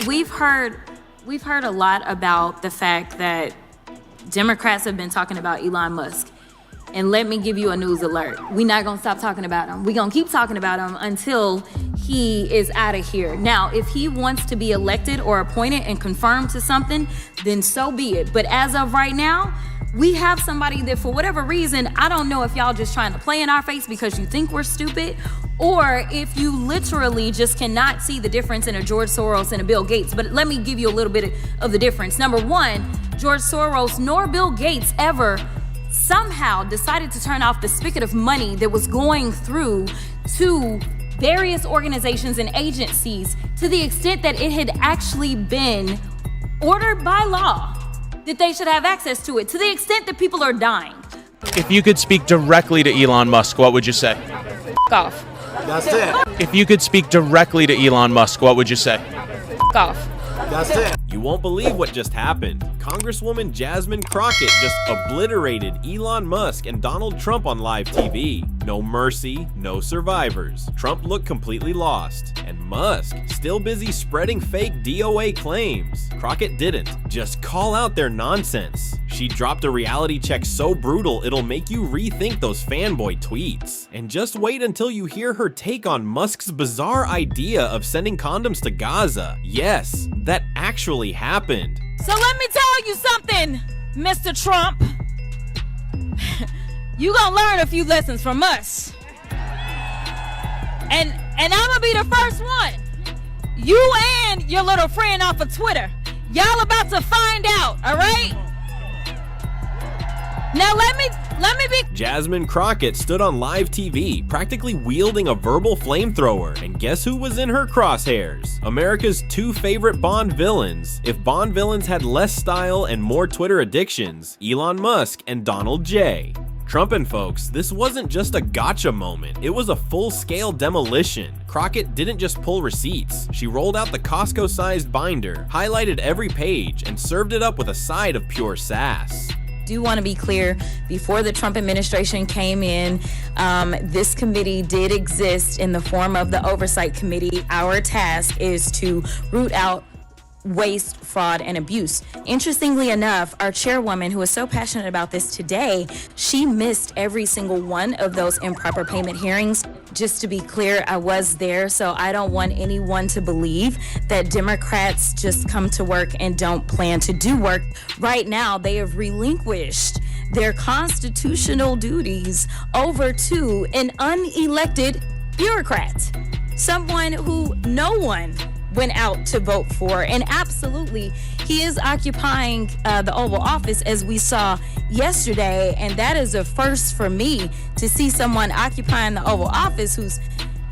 We've heard a lot about the fact that Democrats have been talking about Elon Musk. And let me give you a news alert. We're not gonna stop talking about him. We're gonna keep talking about him until he is out of here. Now, if he wants to be elected or appointed and confirmed to something, then so be it. But as of right now, we have somebody that for whatever reason, I don't know if y'all just trying to play in our face because you think we're stupid, or if you literally just cannot see the difference in a George Soros and a Bill Gates. But let me give you a little bit of the difference. Number one, George Soros nor Bill Gates ever somehow decided to turn off the spigot of money that was going through to various organizations and agencies to the extent that it had actually been ordered by law that they should have access to it, to the extent that people are dying. If you could speak directly to Elon Musk, what would you say? F off. That's it. If you could speak directly to Elon Musk, what would you say? F off. That's it. You won't believe what just happened. Congresswoman Jasmine Crockett just obliterated Elon Musk and Donald Trump on live TV. No mercy, no survivors. Trump looked completely lost, and Musk still busy spreading fake DOA claims. Crockett didn't. Just call out their nonsense. She dropped a reality check so brutal it'll make you rethink those fanboy tweets. And just wait until you hear her take on Musk's bizarre idea of sending condoms to Gaza. Yes, that actually happened. So let me tell you something, Mr. Trump. You gonna learn a few lessons from us. And I'm gonna be the first one. You and your little friend off of Twitter. Y'all about to find out, all right? Now let me be. Jasmine Crockett stood on live TV, practically wielding a verbal flamethrower, and guess who was in her crosshairs? America's two favorite Bond villains. If Bond villains had less style and more Twitter addictions, Elon Musk and Donald J. Trump and folks, this wasn't just a gotcha moment, it was a full-scale demolition. Crockett didn't just pull receipts, she rolled out the Costco-sized binder, highlighted every page, and served it up with a side of pure sass. Do want to be clear, before the Trump administration came in, this committee did exist in the form of the Oversight Committee. Our task is to root out waste, fraud, and abuse. Interestingly enough, our chairwoman, who is so passionate about this today, she missed every single one of those improper payment hearings. Just to be clear, I was there, so I don't want anyone to believe that Democrats just come to work and don't plan to do work. Right now, they have relinquished their constitutional duties over to an unelected bureaucrat, someone who no one went out to vote for. And absolutely, he is occupying the Oval Office, as we saw yesterday, and that is a first for me to see someone occupying the Oval Office who's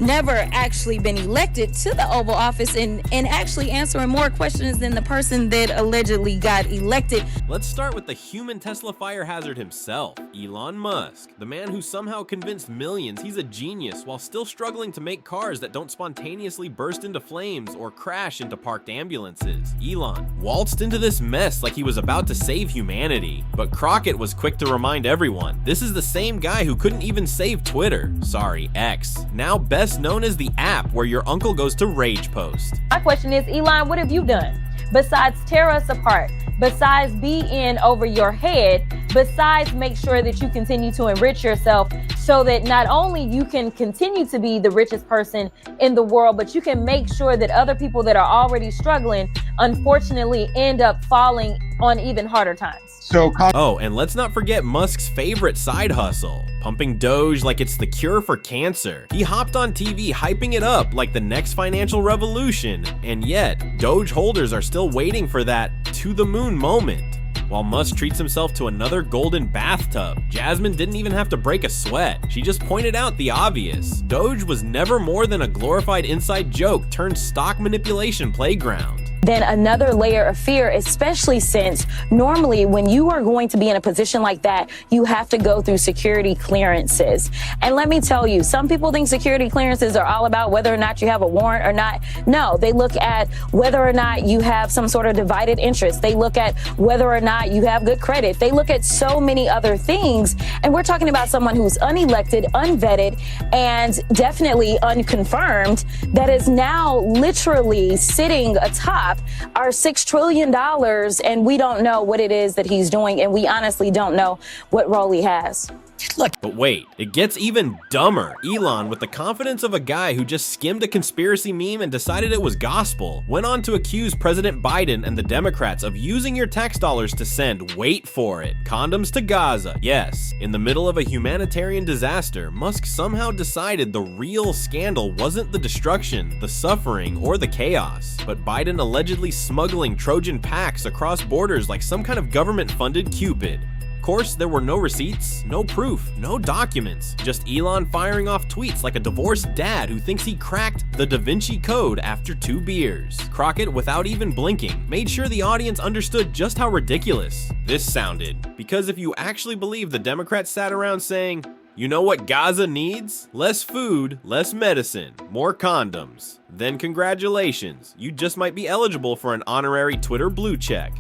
never actually been elected to the Oval Office and actually answering more questions than the person that allegedly got elected. Let's start with the human Tesla fire hazard himself, Elon Musk, the man who somehow convinced millions he's a genius while still struggling to make cars that don't spontaneously burst into flames or crash into parked ambulances. Elon waltzed into this mess like he was about to save humanity, but Crockett was quick to remind everyone, this is the same guy who couldn't even save Twitter, sorry, X, now best known as the app where your uncle goes to rage post. My question is, Elon, what have you done besides tear us apart, besides be in over your head, besides make sure that you continue to enrich yourself so that not only you can continue to be the richest person in the world, but you can make sure that other people that are already struggling, unfortunately, end up falling on even harder times. Oh, and let's not forget Musk's favorite side hustle, pumping Doge like it's the cure for cancer. He hopped on TV hyping it up like the next financial revolution, and yet Doge holders are still waiting for that to the moon moment. While Musk treats himself to another golden bathtub, Jasmine didn't even have to break a sweat. She just pointed out the obvious. Doge was never more than a glorified inside joke turned stock manipulation playground. then another layer of fear, especially since normally when you are going to be in a position like that, you have to go through security clearances. And let me tell you, some people think security clearances are all about whether or not you have a warrant or not. No, they look at whether or not you have some sort of divided interest. They look at whether or not you have good credit. They look at so many other things. And we're talking about someone who's unelected, unvetted, and definitely unconfirmed that is now literally sitting atop our $6 trillion, and we don't know what it is that he's doing, and we honestly don't know what role he has. But wait, it gets even dumber. Elon, with the confidence of a guy who just skimmed a conspiracy meme and decided it was gospel, went on to accuse President Biden and the Democrats of using your tax dollars to send, wait for it, condoms to Gaza. Yes, in the middle of a humanitarian disaster, Musk somehow decided the real scandal wasn't the destruction, the suffering, or the chaos, but Biden allegedly smuggling Trojan packs across borders like some kind of government-funded Cupid. Of course, there were no receipts, no proof, no documents, just Elon firing off tweets like a divorced dad who thinks he cracked the Da Vinci Code after 2 beers. Crockett, without even blinking, made sure the audience understood just how ridiculous this sounded. Because if you actually believe the Democrats sat around saying, you know what Gaza needs? Less food, less medicine, more condoms, then congratulations, you just might be eligible for an honorary Twitter blue check.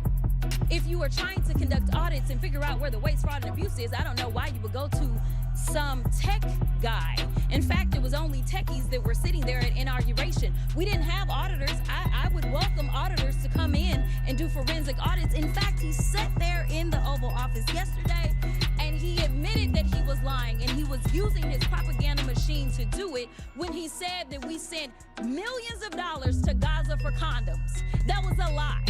If you are trying to conduct audits and figure out where the waste, fraud, and abuse is, I don't know why you would go to some tech guy. In fact, it was only techies that were sitting there at inauguration. We didn't have auditors. I would welcome auditors to come in and do forensic audits. In fact, he sat there in the Oval Office yesterday and he admitted that he was lying and he was using his propaganda machine to do it when he said that we sent millions of dollars to Gaza for condoms. That was a lie.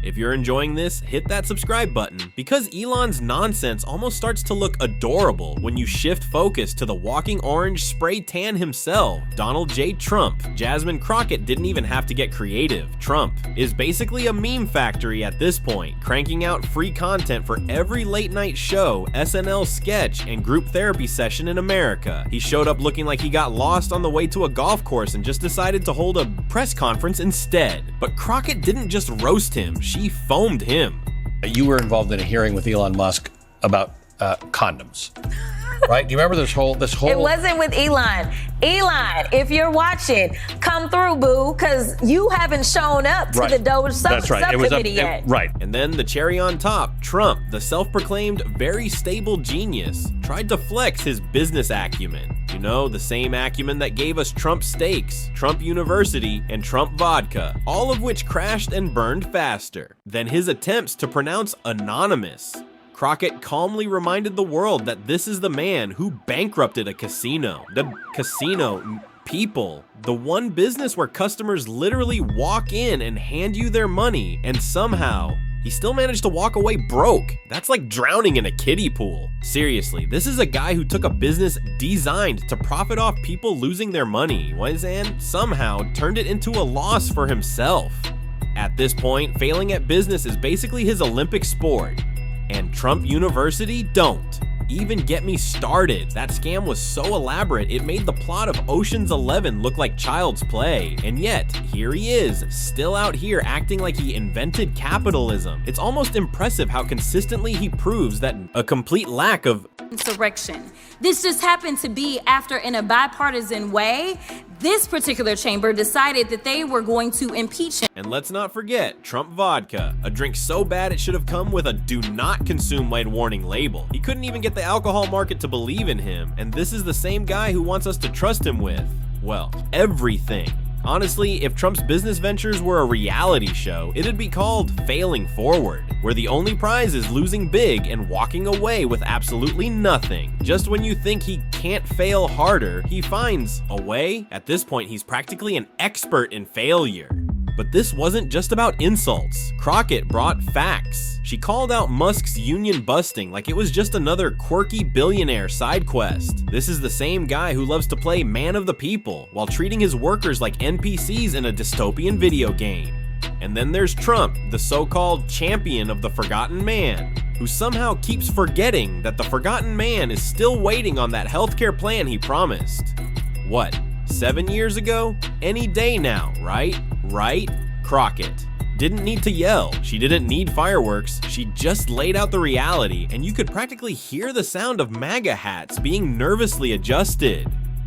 If you're enjoying this, hit that subscribe button, because Elon's nonsense almost starts to look adorable when you shift focus to the walking orange spray tan himself, Donald J. Trump. Jasmine Crockett didn't even have to get creative. Trump is basically a meme factory at this point, cranking out free content for every late night show, SNL sketch, and group therapy session in America. He showed up looking like he got lost on the way to a golf course and just decided to hold a press conference instead. But Crockett didn't just roast him, she foamed him. You were involved in a hearing with Elon Musk about condoms, right? Do you remember this whole? It wasn't with Elon. Elon, if you're watching, come through, boo, because you haven't shown up to the Doge subcommittee yet. Right. And then the cherry on top, Trump, the self-proclaimed very stable genius, tried to flex his business acumen. You know, the same acumen that gave us Trump Steaks, Trump University, and Trump Vodka, all of which crashed and burned faster than his attempts to pronounce anonymous. Crockett calmly reminded the world that this is the man who bankrupted a casino. The casino, people, the one business where customers literally walk in and hand you their money, and somehow he still managed to walk away broke. That's like drowning in a kiddie pool. Seriously, this is a guy who took a business designed to profit off people losing their money, and somehow turned it into a loss for himself. At this point, failing at business is basically his Olympic sport. And Trump University don't even get me started. That scam was so elaborate, it made the plot of Ocean's 11 look like child's play. And yet, here he is, still out here acting like he invented capitalism. It's almost impressive how consistently he proves that a complete lack of insurrection. This just happened to be after, in a bipartisan way, this particular chamber decided that they were going to impeach him. And let's not forget Trump Vodka, a drink so bad it should have come with a do not consume while warning label. He couldn't even get the alcohol market to believe in him, and this is the same guy who wants us to trust him with, well, everything. Honestly, if Trump's business ventures were a reality show, it'd be called Failing Forward, where the only prize is losing big and walking away with absolutely nothing. Just when you think he can't fail harder, he finds a way. At this point, he's practically an expert in failure. But this wasn't just about insults. Crockett brought facts. She called out Musk's union busting like it was just another quirky billionaire side quest. This is the same guy who loves to play man of the people while treating his workers like NPCs in a dystopian video game. And then there's Trump, the so-called champion of the forgotten man, who somehow keeps forgetting that the forgotten man is still waiting on that healthcare plan he promised. What, 7 years ago? Any day now, right? Right? Crockett. didn't need to yell, she didn't need fireworks, she just laid out the reality, and you could practically hear the sound of MAGA hats being nervously adjusted.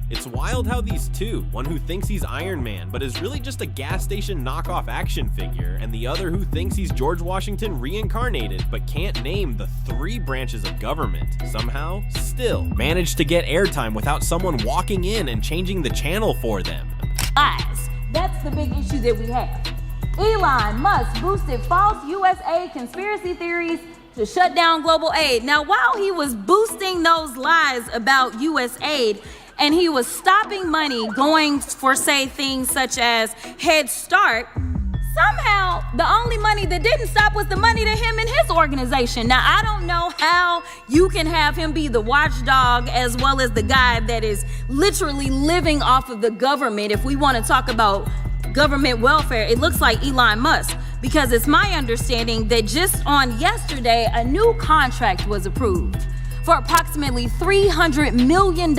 It's wild how these two, one who thinks he's Iron Man but is really just a gas station knockoff action figure, and the other who thinks he's George Washington reincarnated but can't name the 3 branches of government, somehow still managed to get airtime without someone walking in and changing the channel for them. Lies. That's the big issue that we have. Elon Musk boosted false USA conspiracy theories to shut down global aid. Now, while he was boosting those lies about US aid, and he was stopping money going for, say, things such as Head Start, somehow the only money that didn't stop was the money to him and his organization. Now, I don't know how you can have him be the watchdog as well as the guy that is literally living off of the government. If we want to talk about government welfare, it looks like Elon Musk, because it's my understanding that just on yesterday, a new contract was approved for approximately $300 million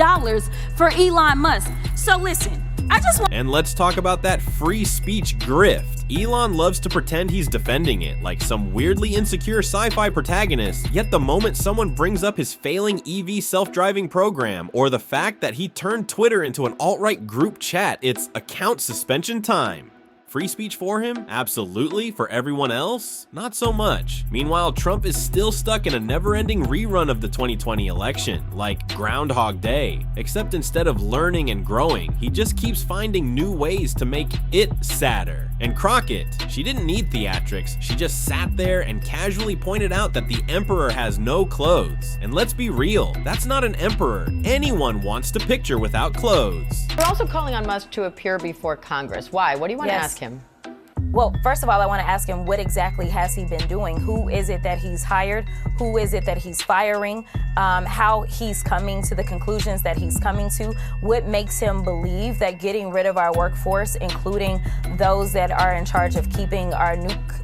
for Elon Musk. So listen, I just want... And let's talk about that free speech grift. Elon loves to pretend he's defending it, like some weirdly insecure sci-fi protagonist, yet the moment someone brings up his failing EV self-driving program, or the fact that he turned Twitter into an alt-right group chat, it's account suspension time. Free speech for him? Absolutely. For everyone else? Not so much. Meanwhile, Trump is still stuck in a never-ending rerun of the 2020 election, like Groundhog Day. Except instead of learning and growing, he just keeps finding new ways to make it sadder. And Crockett, she didn't need theatrics, she just sat there and casually pointed out that the emperor has no clothes. And let's be real, that's not an emperor anyone wants to picture without clothes. You're also calling on Musk to appear before Congress. Why? What do you want to ask him? Well, first of all, I want to ask him, what exactly has he been doing? Who is it that he's hired? Who is it that he's firing? How he's coming to the conclusions that he's coming to? What makes him believe that getting rid of our workforce, including those that are in charge of keeping our nuke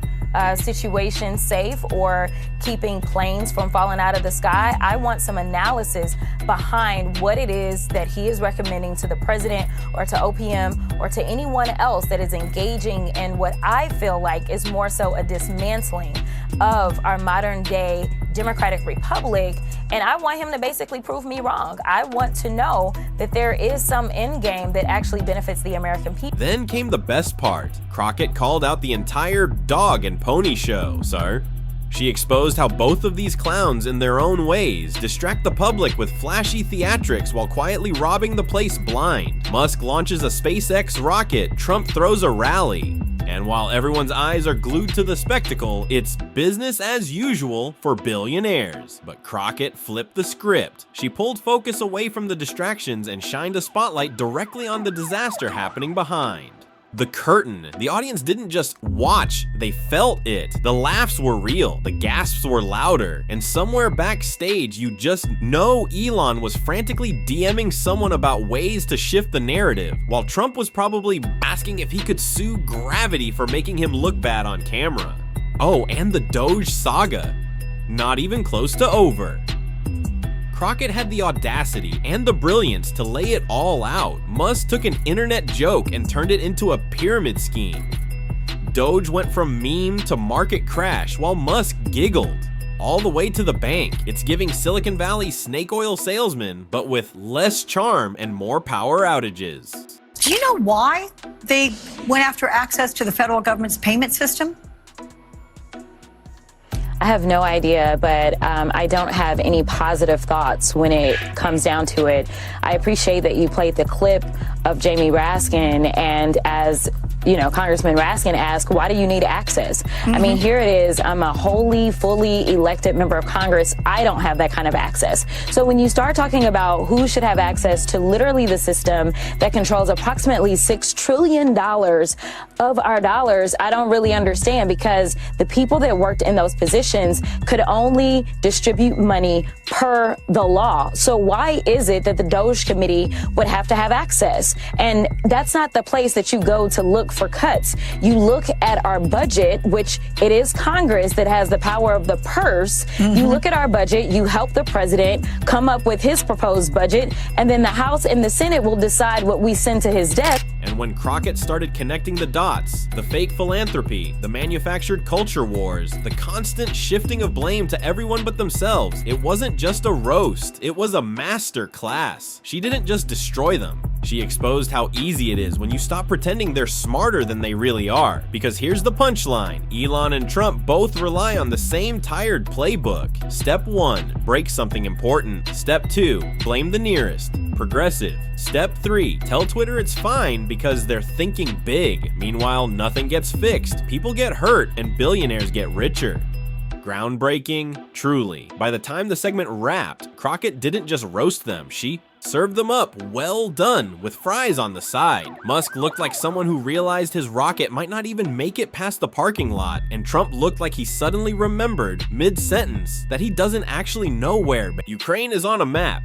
situation safe or keeping planes from falling out of the sky? I want some analysis behind what it is that he is recommending to the president or to OPM or to anyone else that is engaging in what I feel like is more so a dismantling of our modern day democratic republic. And I want him to basically prove me wrong. I want to know that there is some end game that actually benefits the American people. Then came the best part. Crockett called out the entire dog and pony show, sir. She exposed how both of these clowns, in their own ways, distract the public with flashy theatrics while quietly robbing the place blind. Musk launches a SpaceX rocket, Trump throws a rally. And while everyone's eyes are glued to the spectacle, it's business as usual for billionaires. But Crockett flipped the script. She pulled focus away from the distractions and shined a spotlight directly on the disaster happening behind. The curtain. The audience didn't just watch, they felt it. The laughs were real, the gasps were louder, and somewhere backstage you just know Elon was frantically DMing someone about ways to shift the narrative, while Trump was probably asking if he could sue gravity for making him look bad on camera. Oh, and the Doge saga. Not even close to over. Crockett had the audacity and the brilliance to lay it all out. Musk took an internet joke and turned it into a pyramid scheme. Doge went from meme to market crash while Musk giggled. All the way to the bank. It's giving Silicon Valley snake oil salesman, but with less charm and more power outages. Do you know why they went after access to the federal government's payment system? I have no idea, but I don't have any positive thoughts when it comes down to it. I appreciate that you played the clip of Jamie Raskin, and as you know, Congressman Raskin asked, why do you need access? I mean, here it is. I'm a wholly, fully elected member of Congress. I don't have that kind of access. So when you start talking about who should have access to literally the system that controls approximately $6 trillion of our dollars, I don't really understand, because the people that worked in those positions could only distribute money per the law. So why is it that the Doge Committee would have to have access? And that's not the place that you go to look for cuts. You look at our budget, which it is Congress that has the power of the purse. You look at our budget, you help the president come up with his proposed budget, and then the House and the Senate will decide what we send to his desk. And when Crockett started connecting the dots, the fake philanthropy, the manufactured culture wars, the constant shifting of blame to everyone but themselves, it wasn't just a roast, it was a master class. She didn't just destroy them. She exposed how easy it is when you stop pretending they're smarter than they really are. Because here's the punchline. Elon and Trump both rely on the same tired playbook. Step 1, break something important. Step 2, blame the nearest. Progressive. Step 3, tell Twitter it's fine because they're thinking big. Meanwhile, nothing gets fixed. People get hurt and billionaires get richer. Groundbreaking? Truly. By the time the segment wrapped, Crockett didn't just roast them, she served them up well done with fries on the side. Musk looked like someone who realized his rocket might not even make it past the parking lot, and Trump looked like he suddenly remembered mid-sentence that he doesn't actually know where, but Ukraine is on a map.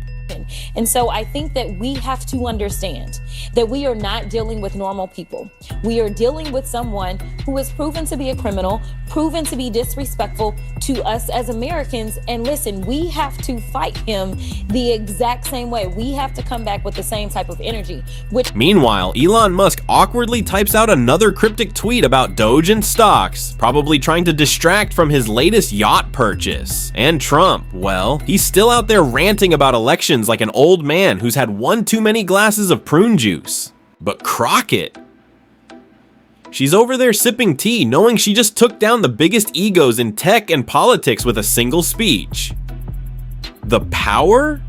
And so I think that we have to understand that we are not dealing with normal people. We are dealing with someone who is proven to be a criminal, proven to be disrespectful to us as Americans. And listen, we have to fight him the exact same way. We have to come back with the same type of energy. Meanwhile, Elon Musk awkwardly types out another cryptic tweet about Doge and stocks, probably trying to distract from his latest yacht purchase. And Trump, well, he's still out there ranting about elections like an old man who's had one too many glasses of prune juice. But Crockett, she's over there sipping tea, knowing she just took down the biggest egos in tech and politics with a single speech. The power?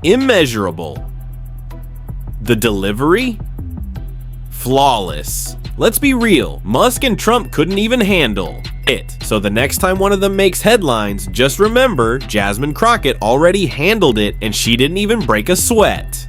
Immeasurable. The delivery? Flawless. Let's be real, Musk and Trump couldn't even handle it. So the next time one of them makes headlines, just remember Jasmine Crockett already handled it and she didn't even break a sweat.